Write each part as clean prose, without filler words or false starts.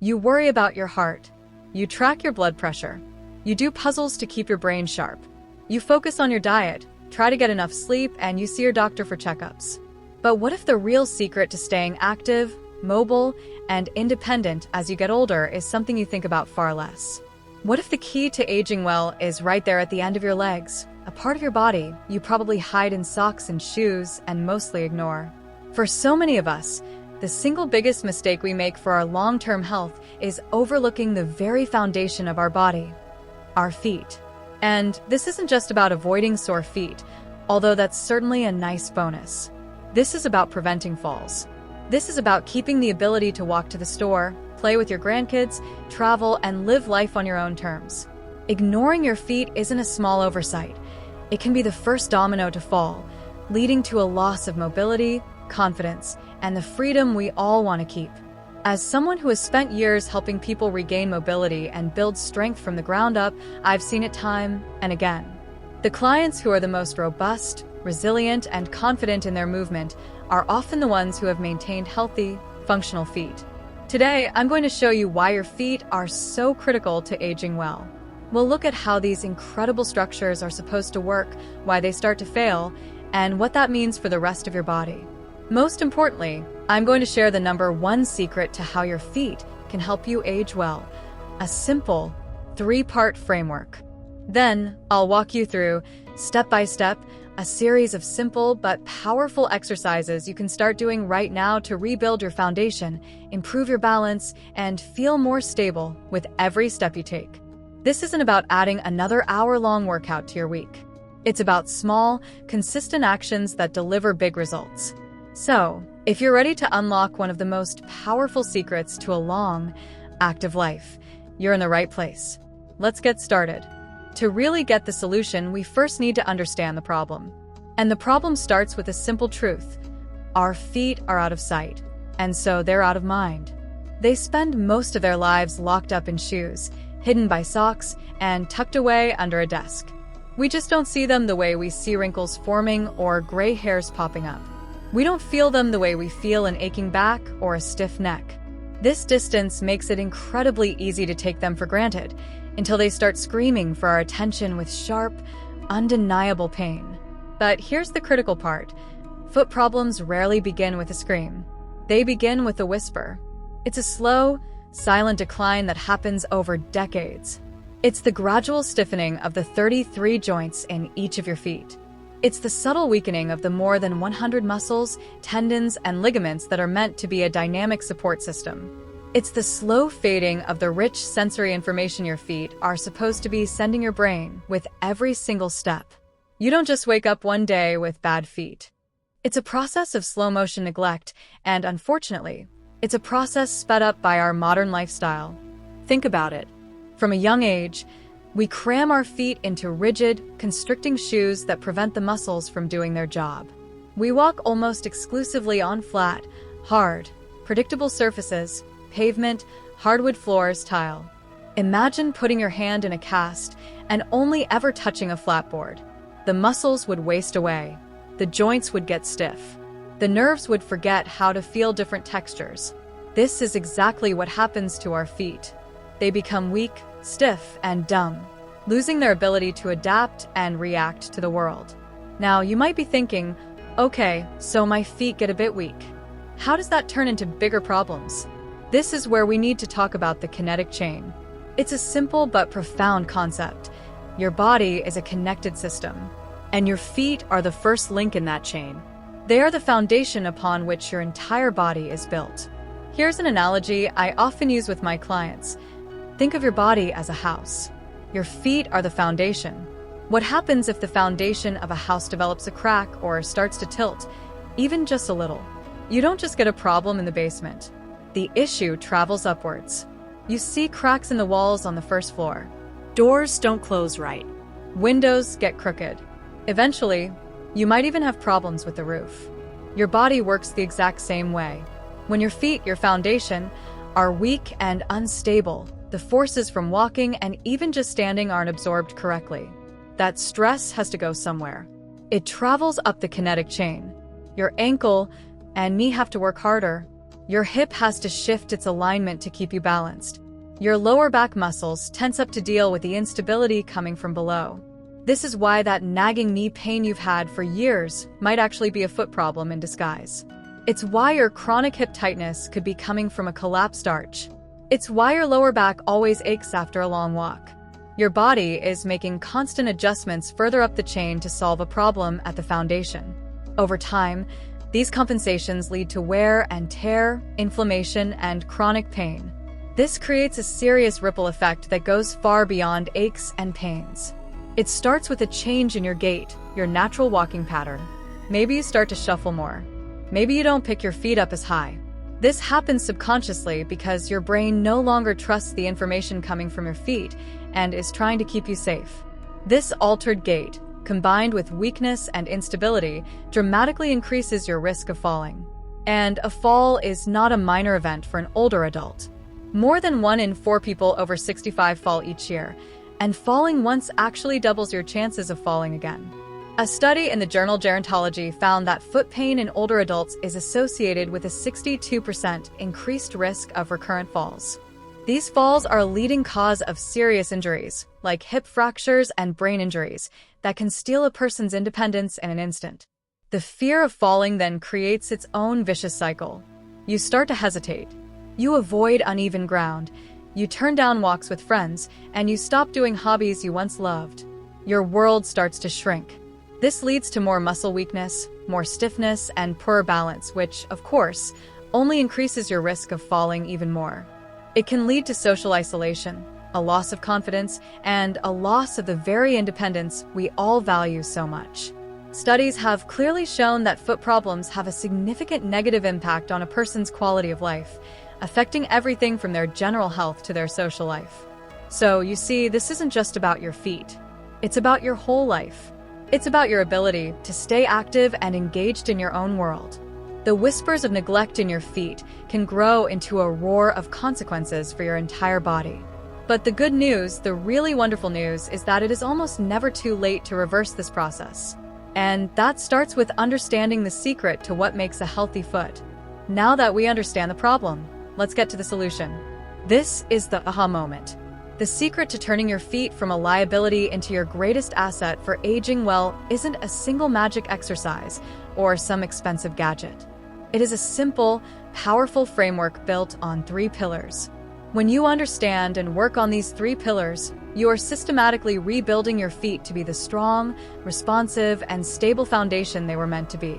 You worry about your heart. You track your blood pressure. You do puzzles to keep your brain sharp. You focus on your diet, try to get enough sleep, and you see your doctor for checkups. But what if the real secret to staying active, mobile, and independent as you get older is something you think about far less? What if the key to aging well is right there at the end of your legs, a part of your body you probably hide in socks and shoes and mostly ignore? For so many of us, the single biggest mistake we make for our long-term health is overlooking the very foundation of our body, our feet. And this isn't just about avoiding sore feet, although that's certainly a nice bonus. This is about preventing falls. This is about keeping the ability to walk to the store, play with your grandkids, travel, and live life on your own terms. Ignoring your feet isn't a small oversight. It can be the first domino to fall, leading to a loss of mobility, confidence, and the freedom we all want to keep. As someone who has spent years helping people regain mobility and build strength from the ground up, I've seen it time and again. The clients who are the most robust, resilient, and confident in their movement are often the ones who have maintained healthy, functional feet. Today, I'm going to show you why your feet are so critical to aging well. We'll look at how these incredible structures are supposed to work, why they start to fail, and what that means for the rest of your body. Most importantly, I'm going to share the number one secret to how your feet can help you age well, a simple 3-part framework. Then, I'll walk you through, step by step, a series of simple but powerful exercises you can start doing right now to rebuild your foundation, improve your balance, and feel more stable with every step you take. This isn't about adding another hour-long workout to your week. It's about small, consistent actions that deliver big results. So, if you're ready to unlock one of the most powerful secrets to a long, active life, you're in the right place. Let's get started. To really get the solution, we first need to understand the problem. And the problem starts with a simple truth. Our feet are out of sight, and so they're out of mind. They spend most of their lives locked up in shoes, hidden by socks, and tucked away under a desk. We just don't see them the way we see wrinkles forming or gray hairs popping up. We don't feel them the way we feel an aching back or a stiff neck. This distance makes it incredibly easy to take them for granted, until they start screaming for our attention with sharp, undeniable pain. But here's the critical part. Foot problems rarely begin with a scream. They begin with a whisper. It's a slow, silent decline that happens over decades. It's the gradual stiffening of the 33 joints in each of your feet. It's the subtle weakening of the more than 100 muscles, tendons, and ligaments that are meant to be a dynamic support system. It's the slow fading of the rich sensory information your feet are supposed to be sending your brain with every single step. You don't just wake up one day with bad feet. It's a process of slow-motion neglect, and unfortunately, it's a process sped up by our modern lifestyle. Think about it. From a young age, we cram our feet into rigid, constricting shoes that prevent the muscles from doing their job. We walk almost exclusively on flat, hard, predictable surfaces, pavement, hardwood floors, tile. Imagine putting your hand in a cast and only ever touching a flat board. The muscles would waste away. The joints would get stiff. The nerves would forget how to feel different textures. This is exactly what happens to our feet. They become weak, stiff, and dumb, losing their ability to adapt and react to the world. Now, you might be thinking, okay, so my feet get a bit weak. How does that turn into bigger problems? This is where we need to talk about the kinetic chain. It's a simple but profound concept. Your body is a connected system, and your feet are the first link in that chain. They are the foundation upon which your entire body is built. Here's an analogy I often use with my clients. Think of your body as a house. Your feet are the foundation. What happens if the foundation of a house develops a crack or starts to tilt, even just a little? You don't just get a problem in the basement. The issue travels upwards. You see cracks in the walls on the first floor. Doors don't close right. Windows get crooked. Eventually, you might even have problems with the roof. Your body works the exact same way. When your feet, your foundation, are weak and unstable, the forces from walking and even just standing aren't absorbed correctly. That stress has to go somewhere. It travels up the kinetic chain. Your ankle and knee have to work harder. Your hip has to shift its alignment to keep you balanced. Your lower back muscles tense up to deal with the instability coming from below. This is why that nagging knee pain you've had for years might actually be a foot problem in disguise. It's why your chronic hip tightness could be coming from a collapsed arch. It's why your lower back always aches after a long walk. Your body is making constant adjustments further up the chain to solve a problem at the foundation. Over time, these compensations lead to wear and tear, inflammation, and chronic pain. This creates a serious ripple effect that goes far beyond aches and pains. It starts with a change in your gait, your natural walking pattern. Maybe you start to shuffle more. Maybe you don't pick your feet up as high. This happens subconsciously because your brain no longer trusts the information coming from your feet and is trying to keep you safe. This altered gait, combined with weakness and instability, dramatically increases your risk of falling. And a fall is not a minor event for an older adult. More than 1 in 4 people over 65 fall each year, and falling once actually doubles your chances of falling again. A study in the journal Gerontology found that foot pain in older adults is associated with a 62% increased risk of recurrent falls. These falls are a leading cause of serious injuries, like hip fractures and brain injuries, that can steal a person's independence in an instant. The fear of falling then creates its own vicious cycle. You start to hesitate. You avoid uneven ground. You turn down walks with friends, and you stop doing hobbies you once loved. Your world starts to shrink. This leads to more muscle weakness, more stiffness, and poor balance, which, of course, only increases your risk of falling even more. It can lead to social isolation, a loss of confidence, and a loss of the very independence we all value so much. Studies have clearly shown that foot problems have a significant negative impact on a person's quality of life, affecting everything from their general health to their social life. So, you see, this isn't just about your feet. It's about your whole life. It's about your ability to stay active and engaged in your own world. The whispers of neglect in your feet can grow into a roar of consequences for your entire body. But the good news, the really wonderful news, is that it is almost never too late to reverse this process. And that starts with understanding the secret to what makes a healthy foot. Now that we understand the problem, let's get to the solution. This is the aha moment. The secret to turning your feet from a liability into your greatest asset for aging well isn't a single magic exercise or some expensive gadget. It is a simple, powerful framework built on 3 pillars. When you understand and work on these 3 pillars, you are systematically rebuilding your feet to be the strong, responsive, and stable foundation they were meant to be.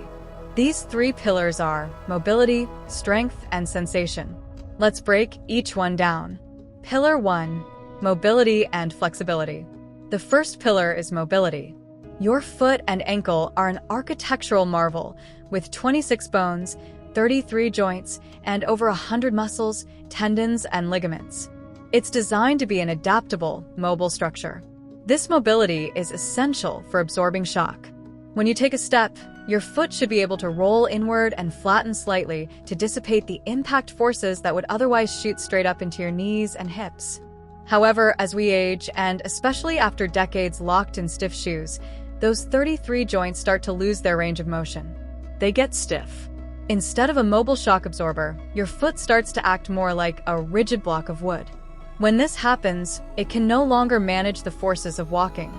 These 3 pillars are mobility, strength, and sensation. Let's break each one down. Pillar 1. Mobility and flexibility. The first pillar is mobility. Your foot and ankle are an architectural marvel with 26 bones, 33 joints, and over 100 muscles, tendons, and ligaments. It's designed to be an adaptable, mobile structure. This mobility is essential for absorbing shock. When you take a step, your foot should be able to roll inward and flatten slightly to dissipate the impact forces that would otherwise shoot straight up into your knees and hips. However, as we age, and especially after decades locked in stiff shoes, those 33 joints start to lose their range of motion. They get stiff. Instead of a mobile shock absorber, your foot starts to act more like a rigid block of wood. When this happens, it can no longer manage the forces of walking.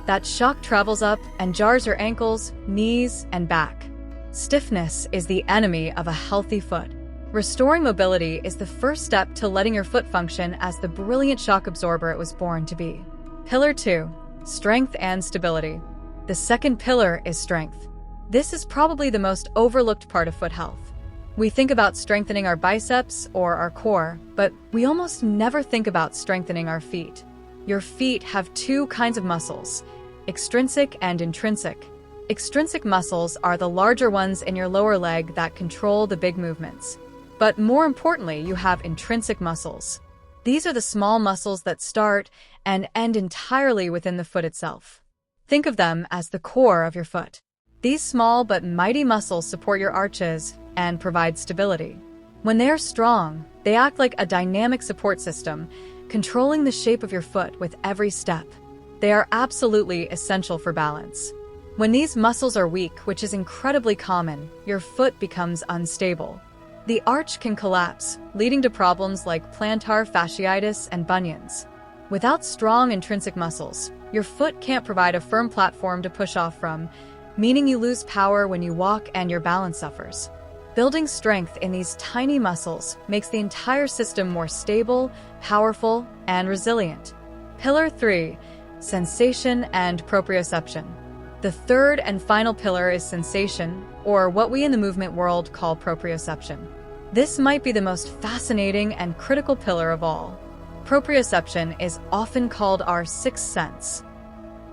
That shock travels up and jars your ankles, knees, and back. Stiffness is the enemy of a healthy foot. Restoring mobility is the first step to letting your foot function as the brilliant shock absorber it was born to be. Pillar 2. Strength and stability. The second pillar is strength. This is probably the most overlooked part of foot health. We think about strengthening our biceps or our core, but we almost never think about strengthening our feet. Your feet have 2 kinds of muscles, extrinsic and intrinsic. Extrinsic muscles are the larger ones in your lower leg that control the big movements. But more importantly, you have intrinsic muscles. These are the small muscles that start and end entirely within the foot itself. Think of them as the core of your foot. These small but mighty muscles support your arches and provide stability. When they are strong, they act like a dynamic support system, controlling the shape of your foot with every step. They are absolutely essential for balance. When these muscles are weak, which is incredibly common, your foot becomes unstable. The arch can collapse, leading to problems like plantar fasciitis and bunions. Without strong intrinsic muscles, your foot can't provide a firm platform to push off from, meaning you lose power when you walk and your balance suffers. Building strength in these tiny muscles makes the entire system more stable, powerful, and resilient. Pillar 3. Sensation and proprioception. The third and final pillar is sensation, or what we in the movement world call proprioception. This might be the most fascinating and critical pillar of all. Proprioception is often called our sixth sense.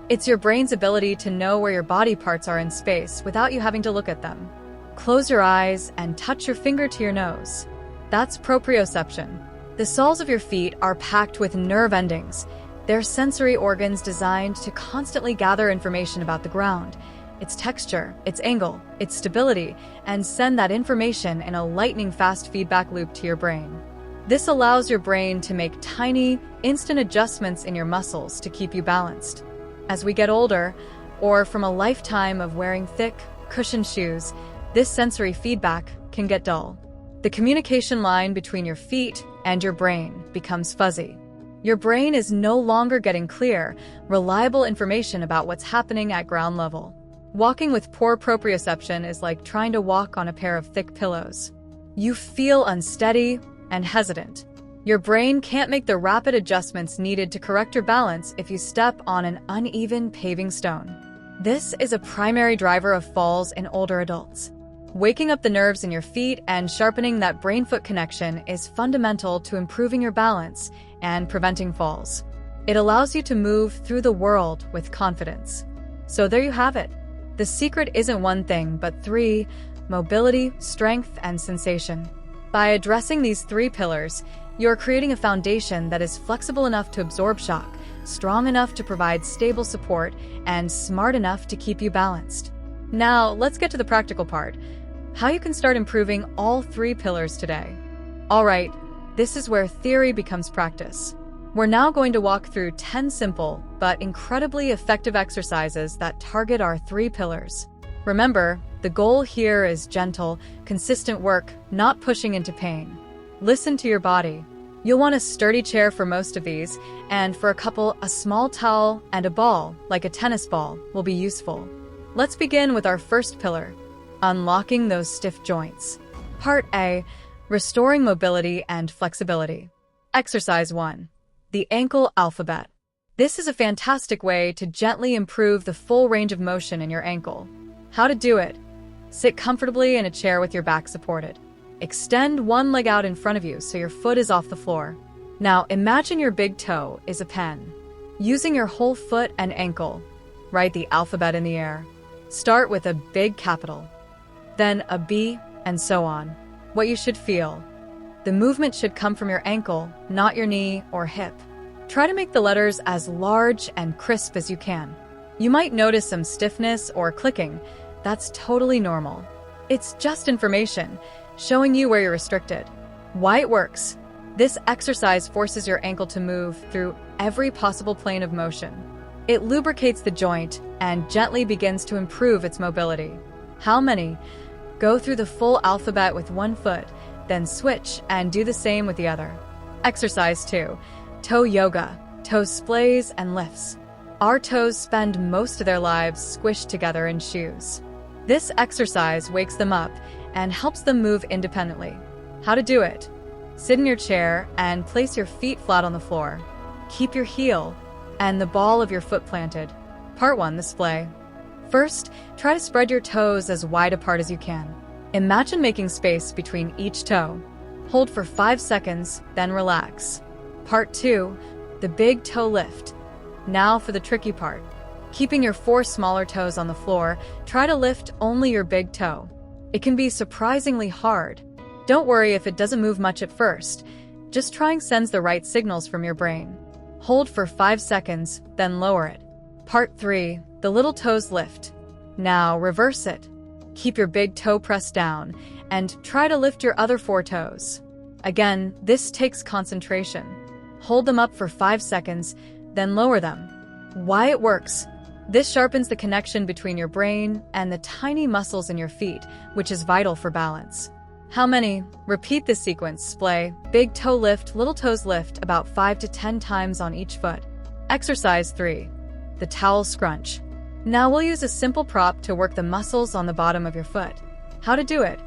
It's your brain's ability to know where your body parts are in space without you having to look at them. Close your eyes and touch your finger to your nose. That's proprioception. The soles of your feet are packed with nerve endings. They're sensory organs designed to constantly gather information about the ground, its texture, its angle, its stability, and send that information in a lightning-fast feedback loop to your brain. This allows your brain to make tiny, instant adjustments in your muscles to keep you balanced. As we get older, or from a lifetime of wearing thick, cushioned shoes, this sensory feedback can get dull. The communication line between your feet and your brain becomes fuzzy. Your brain is no longer getting clear, reliable information about what's happening at ground level. Walking with poor proprioception is like trying to walk on a pair of thick pillows. You feel unsteady and hesitant. Your brain can't make the rapid adjustments needed to correct your balance if you step on an uneven paving stone. This is a primary driver of falls in older adults. Waking up the nerves in your feet and sharpening that brain-foot connection is fundamental to improving your balance and preventing falls. It allows you to move through the world with confidence. So there you have it. The secret isn't one thing, but three: mobility, strength, and sensation. By addressing these three pillars, you're creating a foundation that is flexible enough to absorb shock, strong enough to provide stable support, and smart enough to keep you balanced. Now, let's get to the practical part: how you can start improving all three pillars today. All right, this is where theory becomes practice. We're now going to walk through 10 simple but incredibly effective exercises that target our three pillars. Remember, the goal here is gentle, consistent work, not pushing into pain. Listen to your body. You'll want a sturdy chair for most of these, and for a couple, a small towel and a ball, like a tennis ball, will be useful. Let's begin with our first pillar: unlocking those stiff joints. Part A: restoring mobility and flexibility. Exercise 1. The ankle alphabet. This is a fantastic way to gently improve the full range of motion in your ankle. How to do it: sit comfortably in a chair with your back supported. Extend one leg out in front of you so your foot is off the floor. Now imagine your big toe is a pen. Using your whole foot and ankle, write the alphabet in the air. Start with a big capital, then a B, and so on. What you should feel: the movement should come from your ankle, not your knee or hip. Try to make the letters as large and crisp as you can. You might notice some stiffness or clicking. That's totally normal. It's just information, showing you where you're restricted. Why it works: this exercise forces your ankle to move through every possible plane of motion. It lubricates the joint and gently begins to improve its mobility. How many? Go through the full alphabet with one foot, then switch and do the same with the other. Exercise 2. Toe yoga, toe splays and lifts. Our toes spend most of their lives squished together in shoes. This exercise wakes them up and helps them move independently. How to do it: sit in your chair and place your feet flat on the floor. Keep your heel and the ball of your foot planted. Part 1. The splay. First, try to spread your toes as wide apart as you can. Imagine making space between each toe. Hold for 5 seconds, then relax. Part 2. The big toe lift. Now for the tricky part. Keeping your 4 smaller toes on the floor, try to lift only your big toe. It can be surprisingly hard. Don't worry if it doesn't move much at first. Just trying sends the right signals from your brain. Hold for 5 seconds, then lower it. Part 3. The little toes lift. Now reverse it. Keep your big toe pressed down and try to lift your other 4 toes. Again, this takes concentration. Hold them up for 5 seconds, then lower them. Why it works: this sharpens the connection between your brain and the tiny muscles in your feet, which is vital for balance. How many? Repeat this sequence. Splay, big toe lift, little toes lift about 5 to 10 times on each foot. Exercise 3. The towel scrunch. Now we'll use a simple prop to work the muscles on the bottom of your foot. How to do it?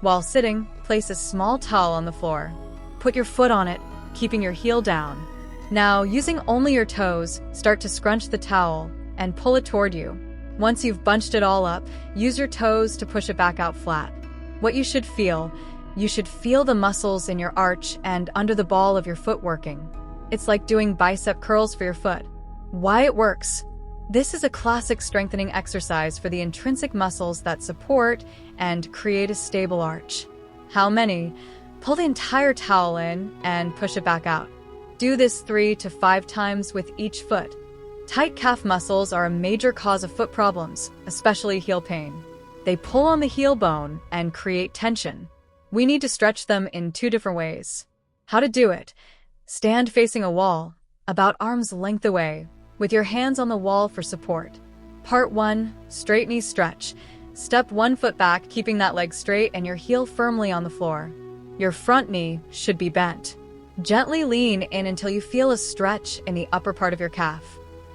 While sitting, place a small towel on the floor. Put your foot on it, keeping your heel down. Now, using only your toes, start to scrunch the towel and pull it toward you. Once you've bunched it all up, use your toes to push it back out flat. What you should feel the muscles in your arch and under the ball of your foot working. It's like doing bicep curls for your foot. Why it works? This is a classic strengthening exercise for the intrinsic muscles that support and create a stable arch. How many? Pull the entire towel in and push it back out. Do this 3 to 5 times with each foot. Tight calf muscles are a major cause of foot problems, especially heel pain. They pull on the heel bone and create tension. We need to stretch them in 2 different ways. How to do it? Stand facing a wall, about arm's length away, with your hands on the wall for support. Part 1, straight knee stretch. Step 1 foot back, keeping that leg straight and your heel firmly on the floor. Your front knee should be bent. Gently lean in until you feel a stretch in the upper part of your calf.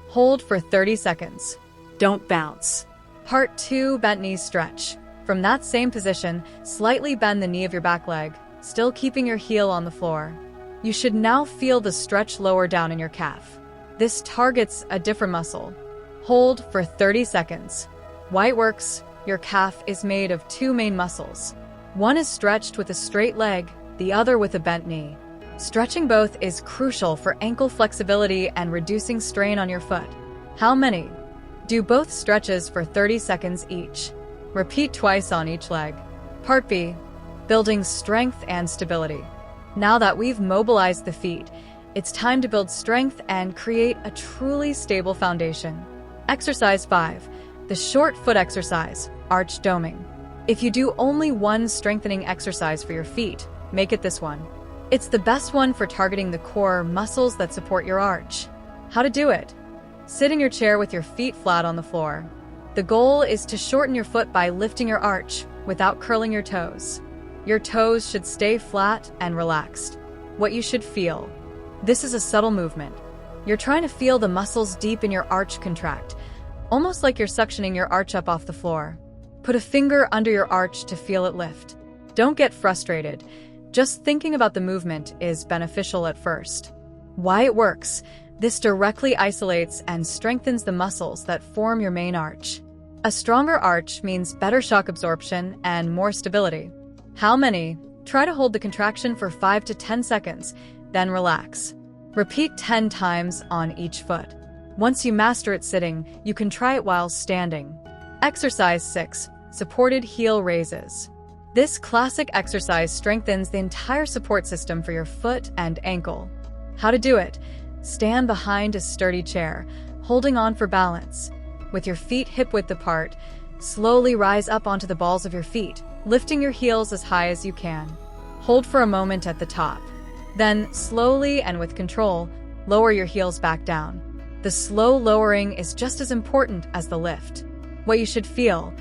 Hold for 30 seconds. Don't bounce. Part 2, bent knee stretch. From that same position, slightly bend the knee of your back leg, still keeping your heel on the floor. You should now feel the stretch lower down in your calf. This targets a different muscle. Hold for 30 seconds. Why it works? Your calf is made of 2 main muscles. One is stretched with a straight leg, the other with a bent knee. Stretching both is crucial for ankle flexibility and reducing strain on your foot. How many? Do both stretches for 30 seconds each. Repeat twice on each leg. Part B, building strength and stability. Now that we've mobilized the feet, it's time to build strength and create a truly stable foundation. Exercise 5, the short foot exercise, arch doming. If you do only one strengthening exercise for your feet, make it this one. It's the best one for targeting the core muscles that support your arch. How to do it? Sit in your chair with your feet flat on the floor. The goal is to shorten your foot by lifting your arch without curling your toes. Your toes should stay flat and relaxed. What you should feel. This is a subtle movement. You're trying to feel the muscles deep in your arch contract, almost like you're suctioning your arch up off the floor. Put a finger under your arch to feel it lift. Don't get frustrated. Just thinking about the movement is beneficial at first. Why it works? This directly isolates and strengthens the muscles that form your main arch. A stronger arch means better shock absorption and more stability. How many? Try to hold the contraction for 5 to 10 seconds, then relax. Repeat 10 times on each foot. Once you master it sitting, you can try it while standing. Exercise 6, supported heel raises. This classic exercise strengthens the entire support system for your foot and ankle. How to do it? Stand behind a sturdy chair, holding on for balance. With your feet hip-width apart, slowly rise up onto the balls of your feet, lifting your heels as high as you can. Hold for a moment at the top. Then, slowly and with control, lower your heels back down. The slow lowering is just as important as the lift. What you should feel.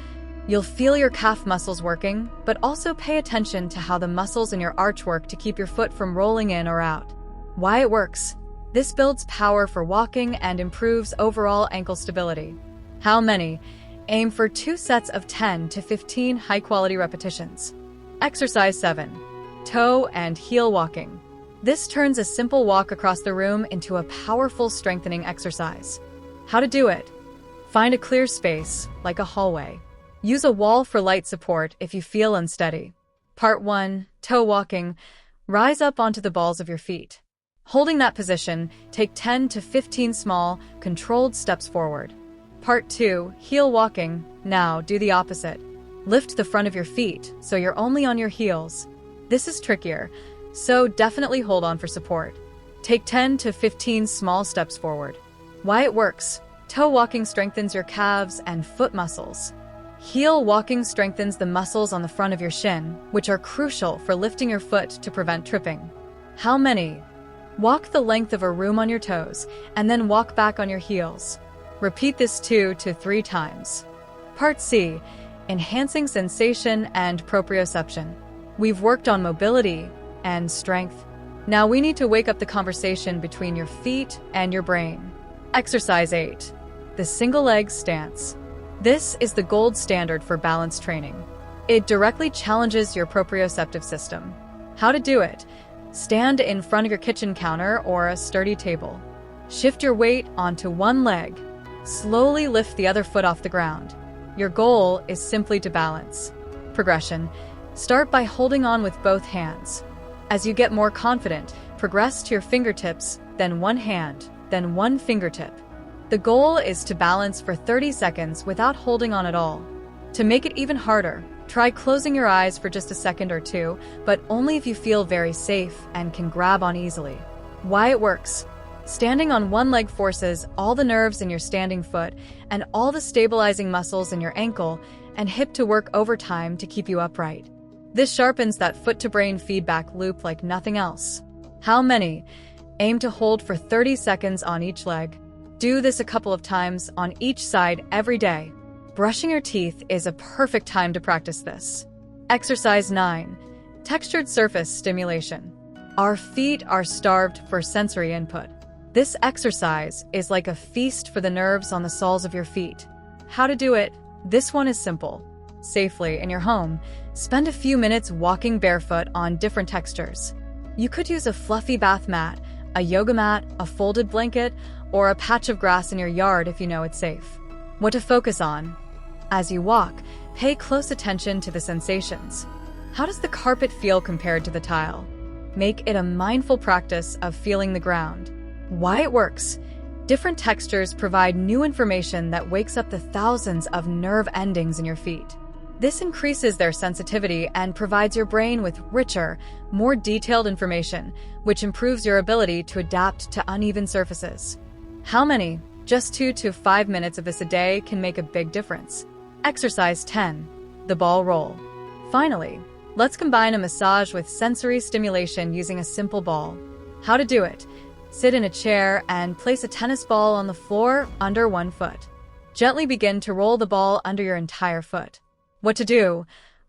You'll feel your calf muscles working, but also pay attention to how the muscles in your arch work to keep your foot from rolling in or out. Why it works? This builds power for walking and improves overall ankle stability. How many? Aim for 2 sets of 10 to 15 high-quality repetitions. Exercise 7, toe and heel walking. This turns a simple walk across the room into a powerful strengthening exercise. How to do it? Find a clear space, like a hallway. Use a wall for light support if you feel unsteady. Part 1, toe walking. Rise up onto the balls of your feet. Holding that position, take 10 to 15 small, controlled steps forward. Part 2, heel walking. Now do the opposite. Lift the front of your feet so you're only on your heels. This is trickier, so definitely hold on for support. Take 10 to 15 small steps forward. Why it works? Toe walking strengthens your calves and foot muscles. Heel walking strengthens the muscles on the front of your shin, which are crucial for lifting your foot to prevent tripping. How many? Walk the length of a room on your toes, and then walk back on your heels. Repeat this 2 to 3 times. Part C, enhancing sensation and proprioception. We've worked on mobility and strength. Now we need to wake up the conversation between your feet and your brain. Exercise 8. The single leg stance. This is the gold standard for balance training. It directly challenges your proprioceptive system. How to do it? Stand in front of your kitchen counter or a sturdy table. Shift your weight onto one leg. Slowly lift the other foot off the ground. Your goal is simply to balance. Progression. Start by holding on with both hands. As you get more confident, progress to your fingertips, then one hand, then one fingertip. The goal is to balance for 30 seconds without holding on at all. To make it even harder, try closing your eyes for just a second or two, but only if you feel very safe and can grab on easily. Why it works. Standing on one leg forces all the nerves in your standing foot and all the stabilizing muscles in your ankle and hip to work overtime to keep you upright. This sharpens that foot-to-brain feedback loop like nothing else. How many? Aim to hold for 30 seconds on each leg. Do this a couple of times on each side every day. Brushing your teeth is a perfect time to practice this. Exercise 9. Textured surface stimulation. Our feet are starved for sensory input. This exercise is like a feast for the nerves on the soles of your feet. How to do it? This one is simple. Safely in your home, spend a few minutes walking barefoot on different textures. You could use a fluffy bath mat, a yoga mat, a folded blanket, or a patch of grass in your yard if you know it's safe. What to focus on? As you walk, pay close attention to the sensations. How does the carpet feel compared to the tile? Make it a mindful practice of feeling the ground. Why it works. Different textures provide new information that wakes up the thousands of nerve endings in your feet. This increases their sensitivity and provides your brain with richer, more detailed information, which improves your ability to adapt to uneven surfaces. How many? Just 2 to 5 minutes of this a day can make a big difference. Exercise 10. The ball roll. Finally, let's combine a massage with sensory stimulation using a simple ball. How to do it? Sit in a chair and place a tennis ball on the floor under one foot. Gently begin to roll the ball under your entire foot. What to do?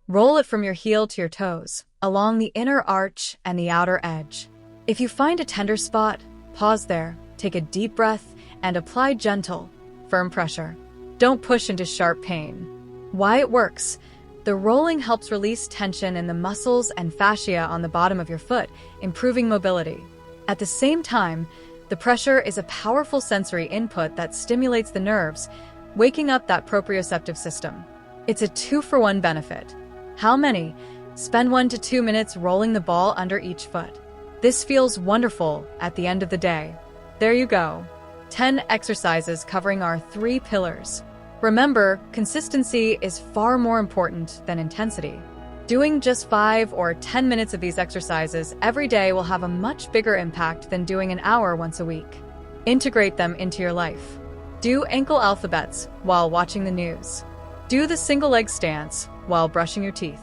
Roll it from your heel to your toes, along the inner arch and the outer edge. If you find a tender spot, pause there, take a deep breath, and apply gentle, firm pressure. Don't push into sharp pain. Why it works. The rolling helps release tension in the muscles and fascia on the bottom of your foot, improving mobility. At the same time, the pressure is a powerful sensory input that stimulates the nerves, waking up that proprioceptive system. It's a 2-for-1 benefit. How many? Spend 1 to 2 minutes rolling the ball under each foot. This feels wonderful at the end of the day. There you go. 10 exercises covering our 3 pillars. Remember, consistency is far more important than intensity. Doing just 5 or 10 minutes of these exercises every day will have a much bigger impact than doing an hour once a week. Integrate them into your life. Do ankle alphabets while watching the news. Do the single leg stance while brushing your teeth.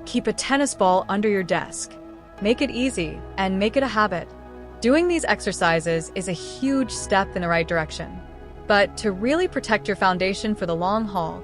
Keep a tennis ball under your desk. Make it easy and make it a habit. Doing these exercises is a huge step in the right direction. But to really protect your foundation for the long haul,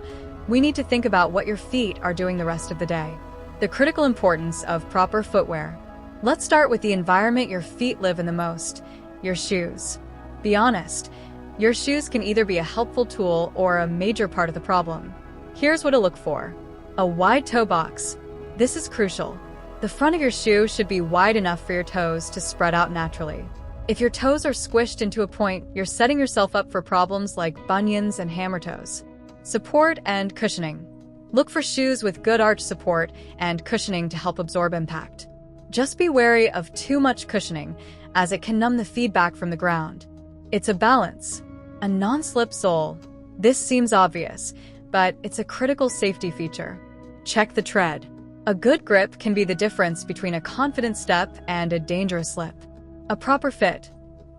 we need to think about what your feet are doing the rest of the day. The critical importance of proper footwear. Let's start with the environment your feet live in the most, your shoes. Be honest, your shoes can either be a helpful tool or a major part of the problem. Here's what to look for. A wide toe box. This is crucial. The front of your shoe should be wide enough for your toes to spread out naturally. If your toes are squished into a point, you're setting yourself up for problems like bunions and hammer toes. Support and cushioning. Look for shoes with good arch support and cushioning to help absorb impact. Just be wary of too much cushioning, as it can numb the feedback from the ground. It's a balance. A non-slip sole. This seems obvious, but it's a critical safety feature. Check the tread. A good grip can be the difference between a confident step and a dangerous slip. A proper fit.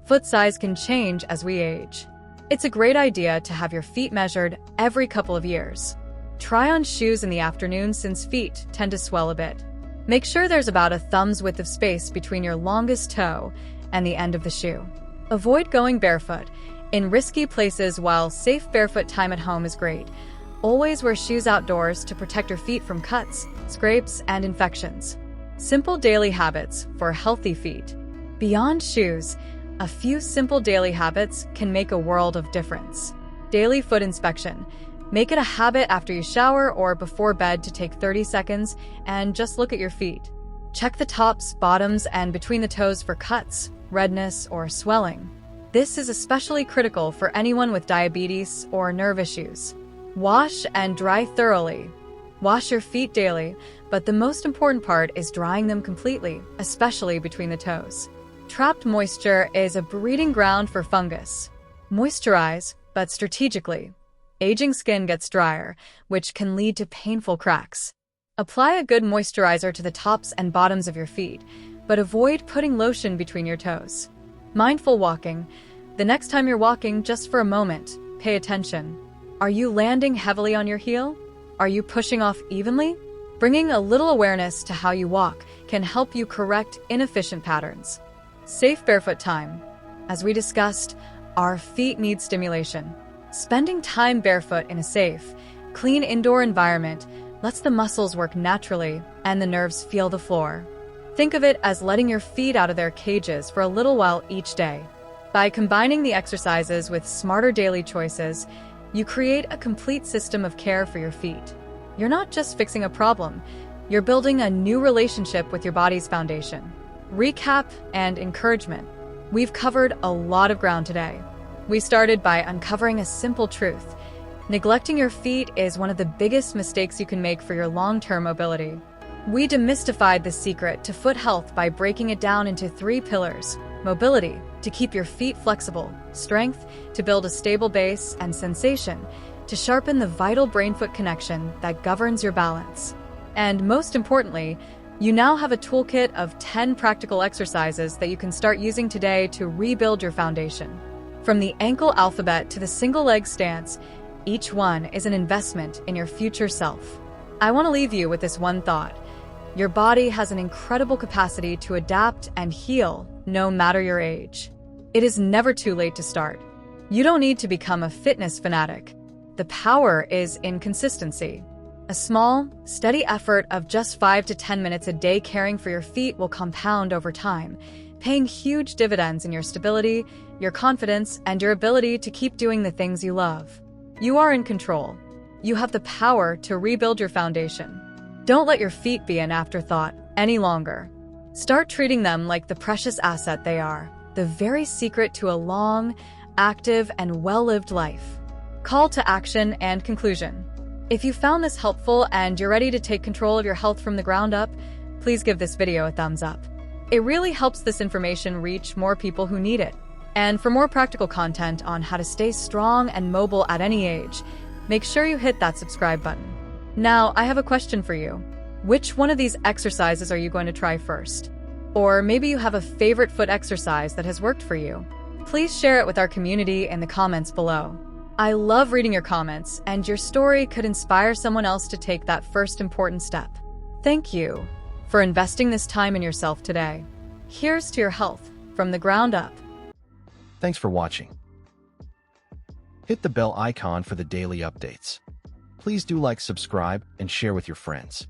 Foot size can change as we age. It's a great idea to have your feet measured every couple of years. Try on shoes in the afternoon since feet tend to swell a bit. Make sure there's about a thumb's width of space between your longest toe and the end of the shoe. Avoid going barefoot in risky places while safe barefoot time at home is great. Always wear shoes outdoors to protect your feet from cuts, scrapes, and infections. Simple daily habits for healthy feet. Beyond shoes, a few simple daily habits can make a world of difference. Daily foot inspection. Make it a habit after you shower or before bed to take 30 seconds and just look at your feet. Check the tops, bottoms, and between the toes for cuts, redness, or swelling. This is especially critical for anyone with diabetes or nerve issues. Wash and dry thoroughly. Wash your feet daily, but the most important part is drying them completely, especially between the toes. Trapped moisture is a breeding ground for fungus. Moisturize, but strategically. Aging skin gets drier, which can lead to painful cracks. Apply a good moisturizer to the tops and bottoms of your feet, but avoid putting lotion between your toes. Mindful walking. The next time you're walking, just for a moment, pay attention. Are you landing heavily on your heel? Are you pushing off evenly? Bringing a little awareness to how you walk can help you correct inefficient patterns. Safe barefoot time. As we discussed, our feet need stimulation. Spending time barefoot in a safe, clean indoor environment lets the muscles work naturally and the nerves feel the floor. Think of it as letting your feet out of their cages for a little while each day. By combining the exercises with smarter daily choices, you create a complete system of care for your feet. You're not just fixing a problem, you're building a new relationship with your body's foundation. Recap and encouragement. We've covered a lot of ground today. We started by uncovering a simple truth. Neglecting your feet is one of the biggest mistakes you can make for your long-term mobility. We demystified the secret to foot health by breaking it down into 3 pillars. Mobility, to keep your feet flexible. Strength, to build a stable base. And sensation, to sharpen the vital brain-foot connection that governs your balance. And most importantly, you now have a toolkit of 10 practical exercises that you can start using today to rebuild your foundation. From the ankle alphabet to the single leg stance, each one is an investment in your future self. I want to leave you with this one thought. Your body has an incredible capacity to adapt and heal, no matter your age. It is never too late to start. You don't need to become a fitness fanatic. The power is in consistency. A small, steady effort of just 5 to 10 minutes a day caring for your feet will compound over time, paying huge dividends in your stability, your confidence, and your ability to keep doing the things you love. You are in control. You have the power to rebuild your foundation. Don't let your feet be an afterthought any longer. Start treating them like the precious asset they are, the very secret to a long, active, and well-lived life. Call to action and conclusion. If you found this helpful and you're ready to take control of your health from the ground up, please give this video a thumbs up. It really helps this information reach more people who need it. And for more practical content on how to stay strong and mobile at any age, make sure you hit that subscribe button. Now, I have a question for you. Which one of these exercises are you going to try first? Or maybe you have a favorite foot exercise that has worked for you. Please share it with our community in the comments below. I love reading your comments, and your story could inspire someone else to take that first important step. Thank you for investing this time in yourself today. Here's to your health from the ground up. Thanks for watching. Hit the bell icon for the daily updates. Please do like, subscribe, and share with your friends.